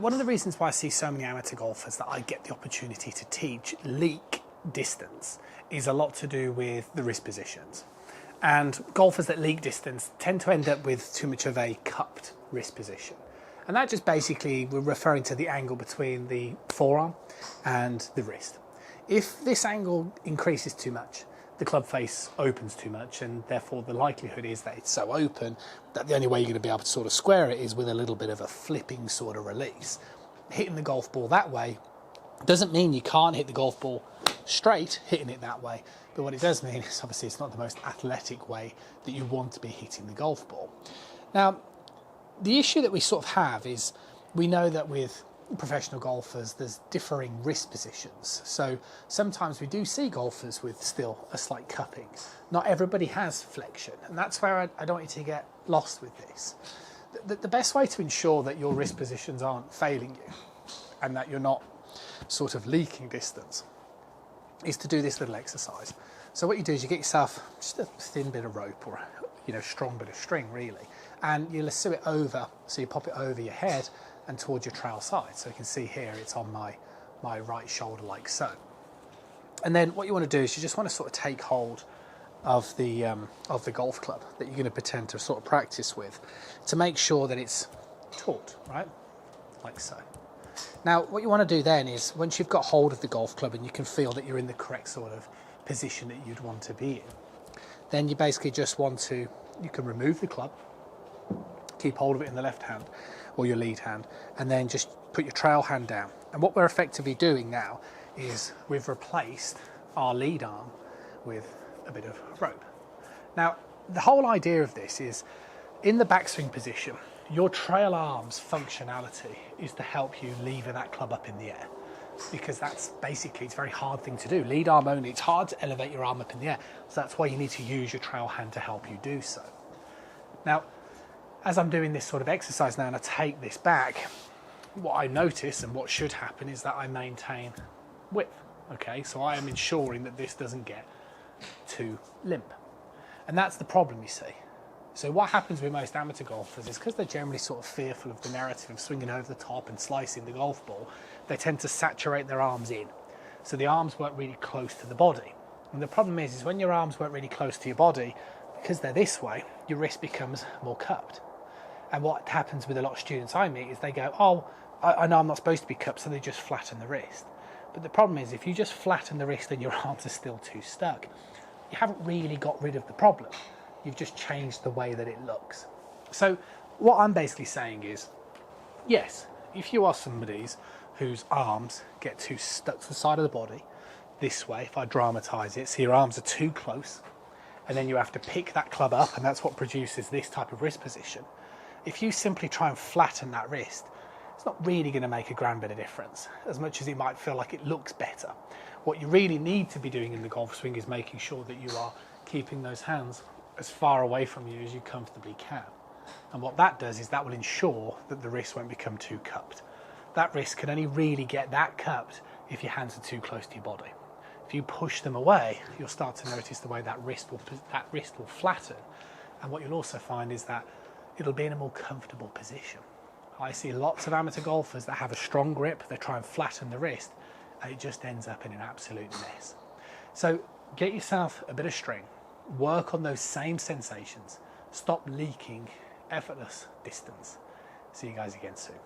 one of the reasons why I see so many amateur golfers that I get the opportunity to teach leak distance is a lot to do with the wrist positions. And golfers that leak distance tend to end up with too much of a cupped wrist position. And that just basically, we're referring to the angle between the forearm and the wrist. If this angle increases too much, the club face opens too much, and therefore the likelihood is that it's so open that the only way you're going to be able to sort of square it is with a little bit of a flipping sort of release. Hitting the golf ball that way doesn't mean you can't hit the golf ball straight, hitting it that way. But what it does mean is obviously it's not the most athletic way that you want to be hitting the golf ball. Now, the issue that we sort of have is we know that with professional golfers there's differing wrist positions. So sometimes we do see golfers with still a slight cupping. Not everybody has flexion, and that's where I don't want you to get lost with this. The best way to ensure that your wrist positions aren't failing you and that you're not sort of leaking distance is to do this little exercise. So what you do is you get yourself just a thin bit of rope, or strong bit of string really, and you lasso it over, so you pop it over your head and towards your trail side. So you can see here it's on my right shoulder like so. And then what you want to do is you just want to sort of take hold of the golf club that you're going to pretend to sort of practice with, to make sure that it's taut, right? Like so. Now what you want to do then is, once you've got hold of the golf club and you can feel that you're in the correct sort of position that you'd want to be in, then you basically just want to, you can remove the club, keep hold of it in the left hand or your lead hand, and then just put your trail hand down. And what we're effectively doing now is we've replaced our lead arm with a bit of rope. Now, the whole idea of this is, in the backswing position, your trail arm's functionality is to help you lever that club up in the air, because that's basically, it's a very hard thing to do. Lead arm only, it's hard to elevate your arm up in the air. So that's why you need to use your trail hand to help you do so. Now, as I'm doing this sort of exercise now and I take this back, what I notice and what should happen is that I maintain width. Okay, so I am ensuring that this doesn't get too limp. And that's the problem, you see. So what happens with most amateur golfers is, because they're generally sort of fearful of the narrative of swinging over the top and slicing the golf ball, they tend to saturate their arms in. So the arms weren't really close to the body. And the problem is when your arms weren't really close to your body, because they're this way, your wrist becomes more cupped. And what happens with a lot of students I meet is they go, oh, I know I'm not supposed to be cupped, so they just flatten the wrist. But the problem is, if you just flatten the wrist and your arms are still too stuck, you haven't really got rid of the problem. You've just changed the way that it looks. So what I'm basically saying is, yes, if you are somebody whose arms get too stuck to the side of the body, this way, if I dramatise it, so your arms are too close, and then you have to pick that club up, and that's what produces this type of wrist position. If you simply try and flatten that wrist, it's not really going to make a grand bit of difference, as much as it might feel like it looks better. What you really need to be doing in the golf swing is making sure that you are keeping those hands as far away from you as you comfortably can. And what that does is that will ensure that the wrist won't become too cupped. That wrist can only really get that cupped if your hands are too close to your body. If you push them away, you'll start to notice the way that wrist will flatten. And what you'll also find is that it'll be in a more comfortable position. I see lots of amateur golfers that have a strong grip, they try and flatten the wrist, and it just ends up in an absolute mess. So get yourself a bit of string, work on those same sensations, stop leaking effortless distance. See you guys again soon.